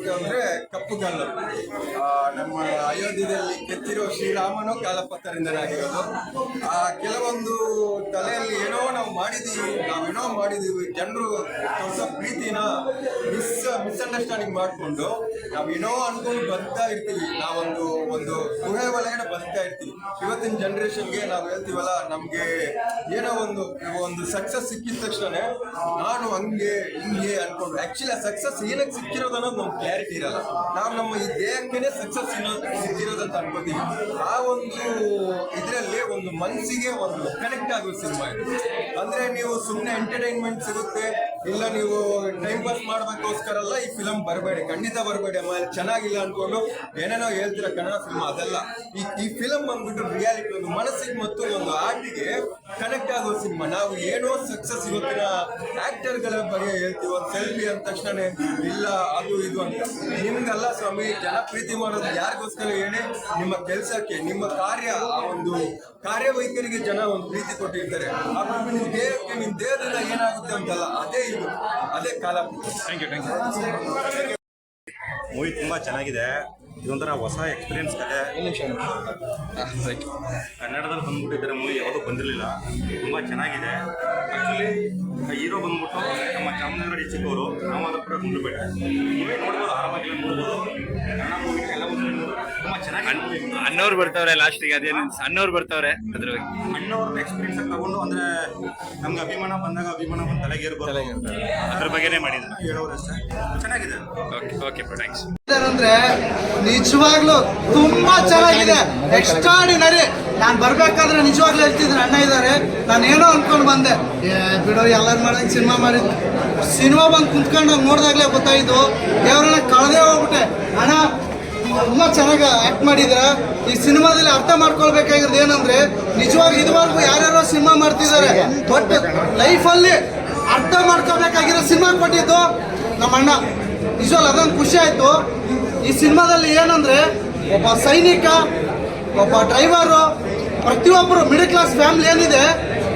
ಯಾವುದು ಅಂದ್ರೆ ಕಪ್ಪುಗಲ್ಲು. ನಮ್ಮ ಅಯೋಧ್ಯೆಯಲ್ಲಿ ಕೆತ್ತಿರೋ ಶ್ರೀರಾಮನು ಕಾಲಪತ್ರರಿಂದನಾಗಿರೋದು. ಕೆಲವೊಂದು ತಲೆಯಲ್ಲಿ ಏನೋ ನಾವು ಮಾಡಿದೀವಿ ಜನರು ಸ್ವಲ್ಪ ಪ್ರೀತಿನ ಮಿಸ್ಅಂಡರ್ಸ್ಟ್ಯಾಂಡಿಂಗ್ ಮಾಡಿಕೊಂಡು ನಾವೇನೋ ಅನ್ಕೊಂಡು ಬದುಕ್ತಾ ಇರ್ತೀವಿ. ನಾವೊಂದು ಗುಹೆ ಒಳಗಡೆ ಬದುಕ್ತಾ ಇರ್ತೀವಿ. ಇವತ್ತಿನ ಜನರೇಷನ್ಗೆ ನಾವು ಹೇಳ್ತೀವಲ್ಲ, ನಮ್ಗೆ ಏನೋ ಒಂದು ಸಕ್ಸಸ್ ಸಿಕ್ಕಿದ ತಕ್ಷಣ ನಾನು ಹಂಗೆ ಅನ್ಕೊಂಡು ಆಕ್ಚುಲಿ ಸಕ್ಸಸ್ ಏನಕ್ಕೆ ಸಿಕ್ಕಿರೋದು ಅನ್ನೋದು ನಮ್ಗೆ ಕ್ಲಾರಿಟಿ ಇರಲ್ಲ. ನಾವು ನಮ್ಮ ಈ ದೇಹಕ್ಕೇನೆ ಸಕ್ಸಸ್ ಸಿಕ್ಕಿರೋದಂತ ಅನ್ಕೋತೀವಿ. ಆ ಒಂದು ಇದರಲ್ಲಿ ಒಂದು ಮನಸ್ಸಿಗೆ ಒಂದು ಕನೆಕ್ಟ್ ಆಗೋ ಸಿನಿಮಾ ಇದು. ಅಂದ್ರೆ ನೀವು ಸುಮ್ಮನೆ ಎಂಟರ್ಟೈನ್ಮೆಂಟ್ ಸಿಗುತ್ತೆ, ಇಲ್ಲ ನೀವು ಟೈಮ್ ಪಾಸ್ ಮಾಡ್ಬೇಕೋಸ್ಕರ ಅಲ್ಲ ಈ ಫಿಲಮ್ ಬರಬೇಡಿ, ಖಂಡಿತ ಬರಬೇಡಿ. ಆಮೇಲೆ ಚೆನ್ನಾಗಿಲ್ಲ ಅನ್ಕೊಂಡು ಏನೇನೋ ಹೇಳ್ತೀರ ಕನ್ನಡ ಫಿಲ್ಮ್, ಅದೆಲ್ಲ. ಈ ಫಿಲಮ್ ಬಂದ್ಬಿಟ್ಟು ರಿಯಾಲಿಟಿ, ಒಂದು ಮನಸ್ಸಿಗೆ ಮತ್ತು ಒಂದು ಆರ್ಟಿಗೆ ಕನೆಕ್ಟ್ ಆಗೋ ಸಿನಿಮಾ. ನಾವು ಏನೋ ಸಕ್ಸಸ್ ಇವತ್ತಿನ ಆಕ್ಟರ್ಗಳ ಬಗ್ಗೆ ಹೇಳ್ತೀವಿ, ಒಂದು ಸೆಲ್ಫಿ ಅಂದ ತಕ್ಷಣ ಇಲ್ಲ ಅದು ಇದು ಅಂತ. ನಿಮ್ಗಲ್ಲ ಸ್ವಾಮಿ, ಜನ ಪ್ರೀತಿ ಮಾಡೋದು ಯಾರಿಗೋಸ್ಕರ ಹೇಳಿ? ನಿಮ್ಮ ಕೆಲಸಕ್ಕೆ, ನಿಮ್ಮ ಆ ಒಂದು ಕಾರ್ಯವೈಖರಿಗೆ ಜನ ಒಂದು ಪ್ರೀತಿ ಕೊಟ್ಟಿರ್ತಾರೆ. ನಿಮ್ಮ ದೇಹಕ್ಕೆ, ನಿಮ್ಮ ದೇಹದಿಂದ ಏನಾಗುತ್ತೆ ಅಂತಲ್ಲ, ಅದೇ ಕಾಲ. Thank you. ಮೂವಿ ತುಂಬ ಚೆನ್ನಾಗಿದೆ. ಇದೊಂಥರ ಹೊಸ ಎಕ್ಸ್ಪೀರಿಯನ್ಸ್ ಕತೆ. ಕನ್ನಡದಲ್ಲಿ ಬಂದ್ಬಿಟ್ಟಿದ್ದಾರೆ ಮೂವಿ, ಯಾವುದೂ ಬಂದಿರಲಿಲ್ಲ. ತುಂಬ ಚೆನ್ನಾಗಿದೆ. ಆ್ಯಕ್ಚುಲಿ ಹೀರೋ ಬಂದ್ಬಿಟ್ಟು ನಮ್ಮ ಚಾಮರಾಜನಗರ ಡಿಸ್ಟಿಕ್ಕವರು, ನಾವು ಅದರ ಕೂಡ ಗುಂಡ್ಲುಪೇಟೆ. ಮೂವಿ ನೋಡ್ಬೋದು, ಆರಾಮಾಗಿ ನೋಡ್ಬೋದು. ಕನ್ನಡ ಮೂವಿ ಎಲ್ಲ ತುಂಬ ಚೆನ್ನಾಗಿ ಅಣ್ಣವ್ರು ಬರ್ತಾವ್ರೆ ಲಾಸ್ಟಿಗೆ. ಅದೇನು ಅಣ್ಣವ್ರು ಬರ್ತಾವ್ರೆ, ಅದ್ರ ಅಣ್ಣವ್ರನ್ನ ಎಕ್ಸ್ಪೀರಿಯನ್ಸ್ ಆಗಿ ತಗೊಂಡು, ಅಂದರೆ ನಮ್ಗೆ ಅಭಿಮಾನ ಬಂದಾಗ ಅಭಿಮಾನ ಬಂದು ತಲೆಗೇರ್ಬೋದು, ಅದ್ರ ಬಗ್ಗೆನೇ ಮಾಡಿದ್ದಾರೆ ಹೇಳೋರಷ್ಟೇ. ಚೆನ್ನಾಗಿದೆ. Okay thanks. ಅಂದ್ರೆ ನಿಜವಾಗ್ಲೂ ತುಂಬಾ ಚೆನ್ನಾಗಿದೆ, ಎಕ್ಸ್ಟ್ರಾಡಿನರಿ. ನಾನು ಬರ್ಬೇಕಾದ್ರೆ ನಿಜವಾಗ್ಲೂ ಹೇಳ್ತಿದ್ದೀನಿ, ಅಣ್ಣ ಇದ್ದಾರೆ, ನಾನು ಏನೋ ಅನ್ಕೊಂಡು ಬಂದೆ, ಬಿಡೋ ಎಲ್ಲರೂ ಮಾಡಿದಂಗೆ ಸಿನಿಮಾ ಬಂದು ಕುಂತ್ಕೊಂಡು ನೋಡಿದಾಗ್ಲೇ ಗೊತ್ತಾಯಿತು, ದೇವರನ್ನ ಕಳೆದೇ ಹೋಗ್ಬಿಟ್ಟೆ. ಅಣ್ಣ ತುಂಬಾ ಚೆನ್ನಾಗಿ ಆಕ್ಟ್ ಮಾಡಿದ್ರ. ಈ ಸಿನಿಮಾದಲ್ಲಿ ಅರ್ಥ ಮಾಡ್ಕೊಳ್ಬೇಕಾಗಿರೋದು ಏನಂದ್ರೆ, ನಿಜವಾಗಿ ಇದುವರೆಗೂ ಯಾರ್ಯಾರೋ ಸಿನಿಮಾ ಮಾಡ್ತಿದ್ದಾರೆ, ಬಟ್ ಲೈಫಲ್ಲಿ ಅರ್ಥ ಮಾಡ್ಕೋಬೇಕಾಗಿರೋ ಸಿನಿಮಾ ಕೊಟ್ಟಿದ್ದು ನಮ್ಮ ಅಣ್ಣ. ನಿಜವಾಗ್ಲೂ ಅದೊಂದು ಖುಷಿ ಆಯಿತು. ಈ ಸಿನಿಮಾದಲ್ಲಿ ಏನಂದರೆ, ಒಬ್ಬ ಸೈನಿಕ, ಒಬ್ಬ ಡ್ರೈವರು, ಪ್ರತಿಯೊಬ್ಬರು ಮಿಡಲ್ ಕ್ಲಾಸ್ ಫ್ಯಾಮಿಲಿ ಏನಿದೆ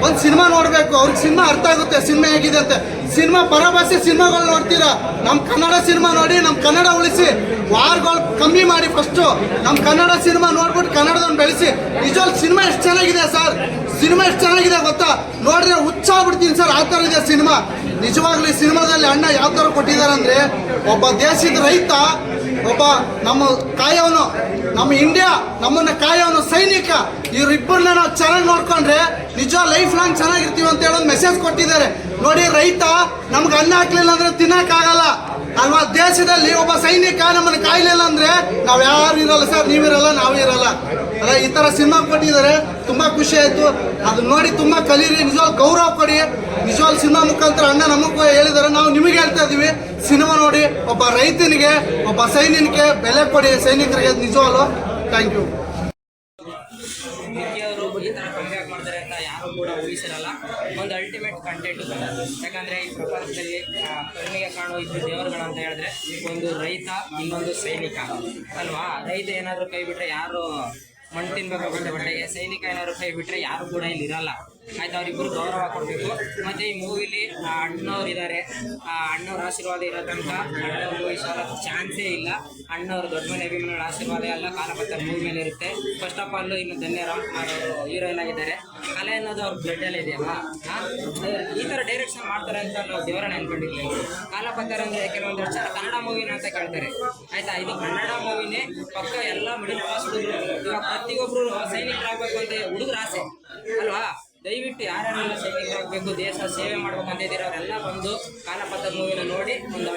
ಒಂದು ಸಿನಿಮಾ ನೋಡಬೇಕು. ಅವ್ರಿಗೆ ಸಿನಿಮಾ ಅರ್ಥ ಆಗುತ್ತೆ, ಸಿನಿಮಾ ಹೇಗಿದೆ ಅಂತ. ಸಿನಿಮಾ ಪರಭಾಷೆ ಸಿನಿಮಾಗಳು ನೋಡ್ತೀರಾ, ನಮ್ಮ ಕನ್ನಡ ಸಿನಿಮಾ ನೋಡಿ, ನಮ್ಮ ಕನ್ನಡ ಉಳಿಸಿ, ವಾರ್ಗಳು ಕಮ್ಮಿ ಮಾಡಿ ಫಸ್ಟು ನಮ್ಮ ಕನ್ನಡ ಸಿನಿಮಾ ನೋಡ್ಬಿಟ್ಟು ಕನ್ನಡದನ್ನು ಬೆಳೆಸಿ. ನಿಜವಾಗ್ಲೂ ಸಿನಿಮಾ ಎಷ್ಟು ಚೆನ್ನಾಗಿದೆ ಸರ್, ಸಿನಿಮಾ ಎಷ್ಟು ಚೆನ್ನಾಗಿದೆ ಗೊತ್ತಾ? ನೋಡಿದ್ರೆ ಹುಚ್ಚಾಗ್ಬಿಡ್ತೀನಿ ಸರ್, ಆ ಥರ ಇದೆ ಸಿನಿಮಾ. ನಿಜವಾಗ್ಲೂ ಈ ಸಿನಿಮಾದಲ್ಲಿ ಅಣ್ಣ ಯಾವ ಥರ ಕೊಟ್ಟಿದ್ದಾರೆ ಅಂದರೆ, ಒಬ್ಬ ದೇಶದ ರೈತ, ಒಬ್ಬ ನಮ್ಮ ಕಾಯೋನು, ನಮ್ಮ ಇಂಡಿಯಾ ನಮ್ಮನ್ನ ಕಾಯೋನು ಸೈನಿಕ, ಇವರಿಬ್ಬರನ್ನ ನಾವು ಚೆನ್ನಾಗಿ ನೋಡ್ಕೊಂಡ್ರೆ ನಿಜ ಲೈಫ್ ಲಾಂಗ್ ಚೆನ್ನಾಗಿರ್ತೀವಿ ಅಂತ ಹೇಳೋದು ಮೆಸೇಜ್ ಕೊಟ್ಟಿದ್ದಾರೆ. ನೋಡಿ, ರೈತ ನಮ್ಗೆ ಅನ್ನ ಹಾಕ್ಲಿಲ್ಲ ಅಂದ್ರೆ ತಿನ್ನಕ್ಕಾಗಲ್ಲ ಅಲ್ವಾ? ದೇಶದಲ್ಲಿ ಒಬ್ಬ ಸೈನಿಕ ನಮ್ಮನ್ನು ಕಾಯ್ಲಿಲ್ಲ ಅಂದ್ರೆ ನಾವು ಯಾರು ಇರಲ್ಲ ಸರ್, ನೀವಿರಲ್ಲ, ನಾವೂ ಇರಲ್ಲ ಅಲ್ಲ. ಈ ಥರ ಸಿನಿಮಾ ಕೊಟ್ಟಿದ್ದಾರೆ, ತುಂಬ ಖುಷಿ ಆಯಿತು. ಅದನ್ನ ನೋಡಿ ತುಂಬ ಕಲೀರಿ, ನಿಜವಾಗ್ ಗೌರವ ಕೊಡಿ. ನಿಜವಾಗ್ ಸಿನಿಮಾ ಮುಖಾಂತರ ಅಣ್ಣ ನಮಗೂ ಹೇಳಿದ್ದಾರೆ, ನಾವು ನಿಮಗೆ ಹೇಳ್ತಾ ಇದ್ದೀವಿ, ಸಿನಿಮಾ ನೋಡಿ, ಒಬ್ಬ ರೈತನಿಗೆ, ಒಬ್ಬ ಸೈನಿಕನಿಗೆ ಬೆಲೆ ಕೊಡಿ, ಸೈನಿಕರಿಗೆ. ನಿಜವಾಗ್ಲು ಥ್ಯಾಂಕ್ ಯು. ಈ ಥರ ಕಂಬ್ಯಾಕ್ ಮಾಡ್ತಾರೆ ಅಂತ ಯಾರು ಕೂಡ ಊಹಿಸಿರಲ್ಲ. ಒಂದು ಅಲ್ಟಿಮೇಟ್ ಕಂಟೆಂಟ್. ಯಾಕಂದರೆ ಈ ಪ್ರಪಂಚದಲ್ಲಿ ಕಣ್ಣಿಗೆ ಕಾಣೋ ಇಬ್ಬರು ದೇವರುಗಳು ಅಂತ ಹೇಳಿದ್ರೆ, ಒಂದು ರೈತ, ಇನ್ನೊಂದು ಸೈನಿಕ ಅಲ್ವಾ? ರೈತ ಏನಾದರೂ ಕೈ ಬಿಟ್ಟರೆ ಯಾರು ಮಣ್ಣು ತಿನ್ಬೇಕಾಗುತ್ತೆ, ಬಟ್ಟೆಗೆ. ಸೈನಿಕ ಏನಾದ್ರು ಕೈ ಬಿಟ್ಟರೆ ಯಾರು ಕೂಡ ಇಲ್ಲಿ ಇರಲ್ಲ. ಆಯ್ತು, ಅವ್ರಿಬ್ಬರು ಗೌರವ ಕೊಡಬೇಕು. ಮತ್ತು ಈ ಮೂವಿಲಿ ಅಣ್ಣವ್ರು ಇದ್ದಾರೆ, ಅಣ್ಣವ್ರ ಆಶೀರ್ವಾದ ಇರೋ ತನಕ ಅಣ್ಣವ್ರ ಮೂವಿ ಸೋಲಕ್ಕೆ ಚಾನ್ಸೇ ಇಲ್ಲ. ಅಣ್ಣವ್ರು ದೊಡ್ಡ ಮನೆ ಅಭಿಮಾನಿಗಳ ಆಶೀರ್ವಾದ ಎಲ್ಲ ಕಾಲಪತ್ರ ಮೂವಿ ಮೇಲೆ ಇರುತ್ತೆ. ಫಸ್ಟ್ ಆಫ್ ಆಲ್ ಇನ್ನು ಧನ್ಯರಾಮ್ ಅವರು ಹೀರೋಯಿನ್ ಆಗಿದ್ದಾರೆ. ಕಲೆ ಅನ್ನೋದು ಅವ್ರ ಬ್ಲಡ್ಡಲ್ಲಿ ಇದೆಯಲ್ಲ, ಈ ಥರ ಡೈರೆಕ್ಷನ್ ಮಾಡ್ತಾರೆ ಅಂತ ನಾವು ದೇವರನ್ನ ಅನ್ಕೊಂಡಿದ್ದೀವಿ. ಕಾಲಪತ್ರ ಅಂದರೆ ಕೆಲವೊಂದಷ್ಟು ಜನ ಕನ್ನಡ ಮೂವಿನ ಅಂತ ಕೇಳ್ತಾರೆ. ಆಯ್ತಾ, ಇದು ಕನ್ನಡ ಮೂವಿನೇ ಪಕ್ಕ. ಎಲ್ಲ ಮಿಡಿಲ್ ಕ್ಲಾಸ್ ಹುಡುಗರು, ಇವಾಗ ಪ್ರತಿಯೊಬ್ಬರು ಸೈನಿಕರಾಗಬೇಕು ಅಂತ ಹುಡುಗರ ಆಸೆ ಅಲ್ವಾ? ದಯವಿಟ್ಟು ಯಾರ್ಯಾರೆಲ್ಲ ಸೈನಿಕರಾಗಬೇಕು, ದೇಶ ಸೇವೆ ಮಾಡ್ಬೇಕು ಅಂತ ಇದ್ದೀರ ಅವರೆಲ್ಲ ಬಂದು ಕಾಲಪತ್ರ ಮೂವಿನ ನೋಡಿ ಒಂದು